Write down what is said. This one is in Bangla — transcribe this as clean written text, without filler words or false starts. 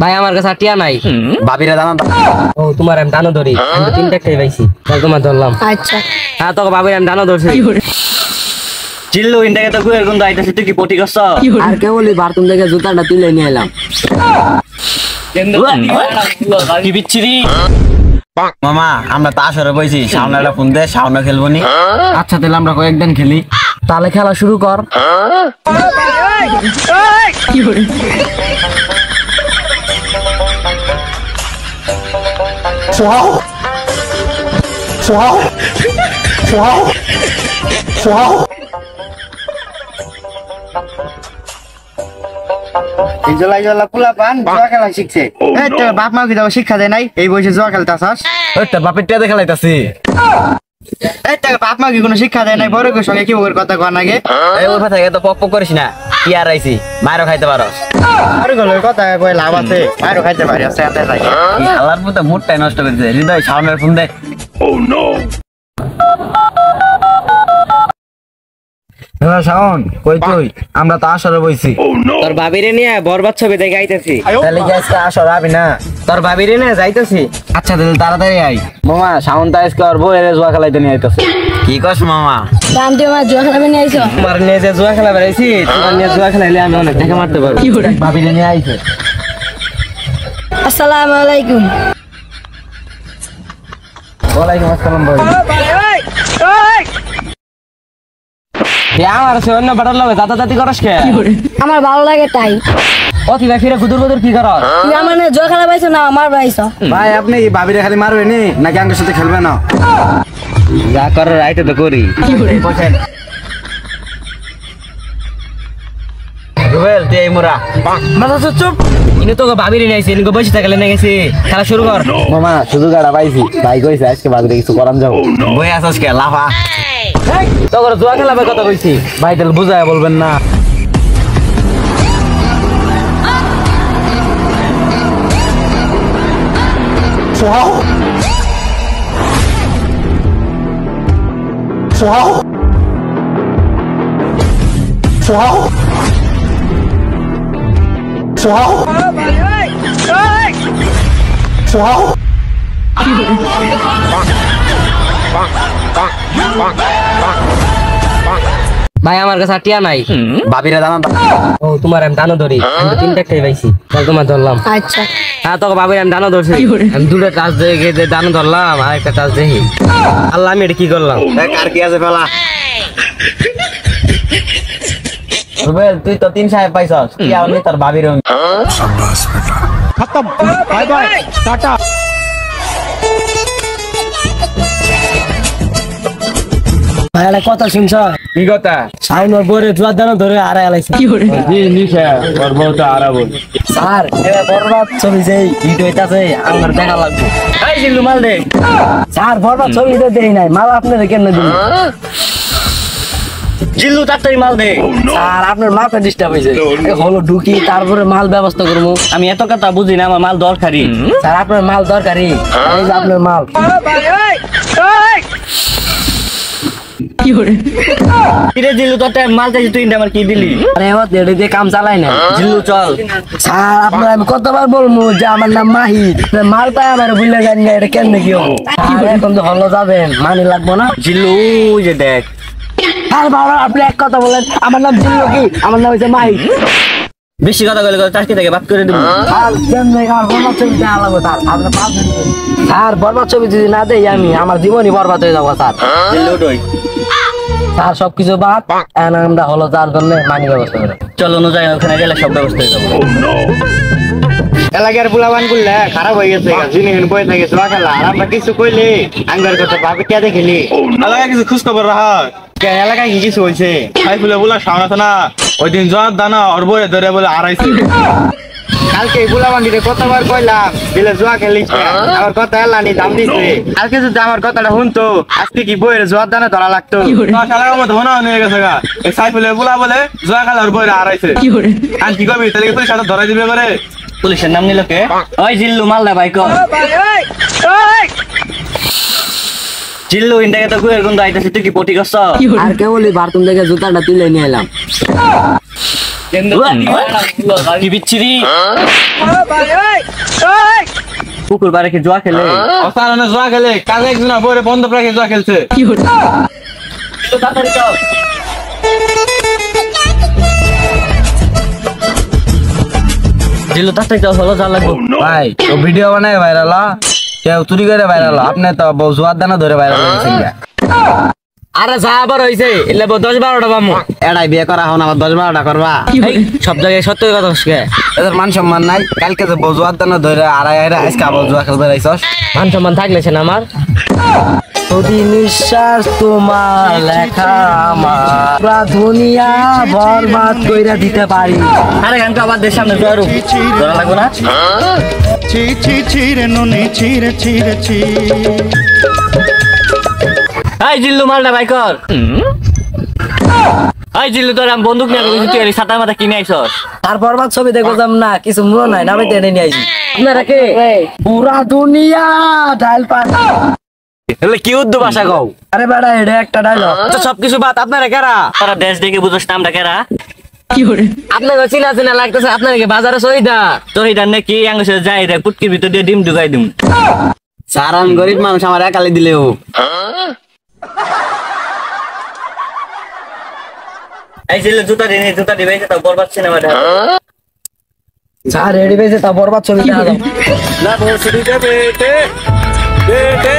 ভাই আমার কাছে টিয়া নাই। ভাবিরা দানা ও তোমার আমি দানো ধরি, আমি তো তিনটা খেয়ে পাইছি, তাহলে তোমার ধরলাম। আচ্ছা হ্যাঁ তোকে ভাবির আমি দানো ধরছি। চিল্লু ইন্টাকে তো গুয়ের গন্ধ আইতাছে, তুই কি পটি করছ? আর কেবলই বাথরুম থেকে জুতাটা তুলে নিয়ে এলাম। কি বিচ্ছিরি। মামা আমরা তো আসরে বইছি, সামনে একটা ফোন দে, সামনে খেলবো নি। আচ্ছা তাহলে আমরা কয়েকদিন খেলি, তাহলে খেলা শুরু কর। পোলা পান জুয়া খেলা শিখছে, বাপ মা কি শিক্ষা দেয় নাই এই বয়সে জুয়া খেলতে আসাস? বাপের টিয়া দেখা লাইতাছি। বাপ মা কি কোনো শিক্ষা দেয় নাই? বড় সঙ্গে কি ওর কথা কন আগে। ওর কথা তো পক পক করিস না, কি আর আইছি মায়েরও খাইতে পারো। আর গেলের কথা কই লাভ আছে, মায়েরও খাইতে পারি। আছে এতে থাকে আল্লাহর মতো মুডটাই নষ্ট করে দিয়েছে। হৃদয় সামনের ফোন দে। হ্যাঁ শাওন, কই তুই? আমরা তো আসরে বইছি। তোর ভাবিরে নিয়ে বরবাদ ছবি দেখে আইতেছি। তাহলে কি আজকে আসর আবি না? তোর ভাবিরে নিয়ে যাইতেছি। আচ্ছা তাহলে তাড়াতাড়ি আই। মামা শাওন তো আজকে ওর বউয়ের জুয়া খেলাইতে নিয়ে আইতাছে। কি কস মামা? দাম দিয়ে আমার জুয়া খেলাবে নিয়ে আইছো। তোমার নিয়ে যে জুয়া খেলা বেড়াইছি, তোমার নিয়ে জুয়া খেলাইলে আমি অনেক টাকা মারতে পারবো। ভাবিরে নিয়ে আইছে। আসসালামু আলাইকুম। ওয়ালাইকুম আসসালাম ভাই। আমার আছে অন্য বাটার লগে দাদা দাদি করস কে? আমার ভালো লাগে তাই। অতি ভাই ফিরে গুদুর গুদুর কি করস? তুই আমার না জুয়া খেলা পাইছো না আমার পাইছো? ভাই আপনি কি ভাবিরে খালি মারবেন নাকি আমার সাথে খেলবেন না? যা করার রাইটে তো করি। রুবেল তুই এই মোরা মাথা চুপ। ইনি তোকে ভাবিরে নিয়ে আইছি, ইনি বসে থাকলে নিয়ে গেছি। খেলা শুরু কর। মামা শুধু গাড়া পাইছি, ভাই কইছে আজকে ভাবিরে কিছু করাম যাও। বই আসাস কে লাফা? তোকে জুয়া খেলাবে কথা কইছি। ভাই তাহলে বুঝায় বলবেন না। ভাই আমার কাছে টিয়া নাই। ভাবিরা দানা ও তোমার আমি দানো ধরি, আমি তো তিনটা খেয়ে পাইছি, তাহলে তোমার ধরলাম। আচ্ছা হ্যাঁ তোকে ভাবির আমি দানো ধরছি। আমি দুটো টাচ দেখে দানো ধরলাম, আর একটা টাচ দেখি। আল্লাহ আমি এটা কি করলাম? আর কি আছে ফেলা? রুবেল তুই তো 3 সাহেব পাইছস, কি আমি তোর ভাবির খতম, বাই বাই, টাটা। ভাই একটা কথা শুনছ? কি কথা? শাওন ওর বরে জুয়ার দানো ধরে আড়াই আলাইছে। জি নিশা ওর বউ তো আরাবো। স্যার এবার বরবাদ ছবি যেই হিট হইতাছে আমার দেখা লাগবে। এই জিল্লু মাল দে। স্যার বরবাদ ছবি তো দেই নাই, মাল আপনারে কেন দিন? জিল্লু তাড়াতাড়ি মাল দে। স্যার আপনার মাথা ডিস্টার্ব হইছে। হলো ঢুকি তারপরে মাল ব্যবস্থা করবো। আমি এত কথা বুঝি না, আমার মাল দরকারি। স্যার আপনার মাল দরকারি, এই যে আপনার মাল। কিরে জিল্লু তোর মাল চাইছি, তুই আমার কি দিলি? আরে এবার এটা দিয়ে কাম চালাই না। জিল্লু চল। স্যার আপনার আমি কতবার বলবো যে আমার নাম মাহি, মাল পাই আমার বুঝলে জানি না, এটা কেন কি হবো? এখন তো হলো যাবেন, মানি লাগবো না? জিল্লু ওই যে দেখ। আর বাবা আপনি এক কথা বলেন, আমার নাম জিল্লু কি? আমার নাম হচ্ছে মাহি। বেশি কথা বলে চাকরি থেকে বাদ করে দেবো। স্যার বরবাদ ছবি যদি না দেই আমি, আমার জীবনই বরবাদ হয়ে যাবো স্যার। স্যার সবকিছু বাদ, আমরা হলো যার জন্য মানি ব্যবস্থা করে। চলো যাই, ওখানে গেলে সব ব্যবস্থা হয়ে যাবো। এলাকার পোলাবান করলে খারাপ হয়ে গেছে, জিনিস বই থেকে জুয়া খেলা। আর আমরা কিছু কইলে আঙ্গার কথা ভাবে কে দেখেলি? এলাকায় কিছু খোঁজ খবর রাখা এলাকায় কি কিছু হয়েছে? সাইফুলে বলে সামনে আছে না, ওই দিন জোয়ার দানা ওর বইয়ে ধরে বলে আড়াইছে। কালকে পোলাবান্ডিতে কতবার কইলাম দিলে জুয়া খেলিস না, আমার কথা এলানি দাম দিছে। কালকে যদি আমার কথাটা শুনতো আজকে কি বইয়ের জোয়ার দানা ধরা লাগতো। খেলার মতো মনে নিয়ে গেছে গা, এই সাইফুলে বলা বলে জোয়া খেলা ওর বইয়ে আড়াইছে। আর কি করবি তাহলে পুলিশ হাতে ধরাই দিবে করে। পুলিশের নাম নিল কে? ওই জিল্লু মাল দে ভাই কর। জিল্লু ইন্টাকে তো গুয়ের গন্ধ আইতাছে, তুই কি পটি করছ? আর কেবলই বাথরুম থেকে জুতাটা তুলে নিয়ে এলাম। কি বিচ্ছিরি কুকুর বারে কি জুয়া খেলে অসারনে জুয়া খেলে কাজে একজন বইরে বন্ধ রাখে জুয়া খেলছে জিল্লু তাড়াতাড়ি যাও হলো যা লাগবো ভাই ও ভিডিও বানায় ভাইরাল কেউ চুরি করে ভাইরাল আপনি তো বউ জুয়ার দানা ধরে ভাইরাল হয়েছেন আরে যা আবার হইছে এলে 10-12টা বামু এড়াই বিয়ে করা হন আবার 10-12টা করবা এই, সব জায়গায় সত্য কথা কে এদের মান সম্মান নাই কালকে যে বউ জুয়ার দানা ধরে আড়াই আজকে আবার জুয়া খেলতে রাইছস মান সম্মান থাকলে সে না আমার যদি নিঃশ্বাস তোমার লেখা আমার পুরা দুনিয়া বরবাদ কইরা দিতে পারি আরে গানটা আবার দেশ সামনে জোয়ারু ধরা লাগবো না ছি ছি ছি রে নুনি ছি রে ছি রে ছি এই জিল্লু মালটা ভাই কর এই জিল্লু তোর আমি বন্দুক নিয়ে গেছি তুই ছাতা মাথা কিনে আইছস তার বরবাদ ছবি দেখো যাম না কিছু মনে নাই না আমি টেনে নিয়ে আইছি আপনারা কে পুরা দুনিয়া ডাইল পান এলে কি উদ্দু ভাষা কও আরে বেড়া এটা একটা ডায়লগ আচ্ছা সবকিছু বাদ আপনারা কেরা তারা দেশ দেখে বুঝোস নামটা কেরা আপনাকে চিনা চিনা লাগতেছে আপনারা কি বাজারে সহিদা সহিদার নাকি আঙ্গুসে যাই রে পুটকির ভিতর দিয়ে ডিম ঢুকাই দিম সারান গরিব মানুষ আমার একালে দিলেও এই জিল্লু জুতা দিবে তা বরবাদ সিনেমাটা যা রেডি হয়েছে তা বরবাদ ছবি দেখা না বসে দিতে বেটে বেটে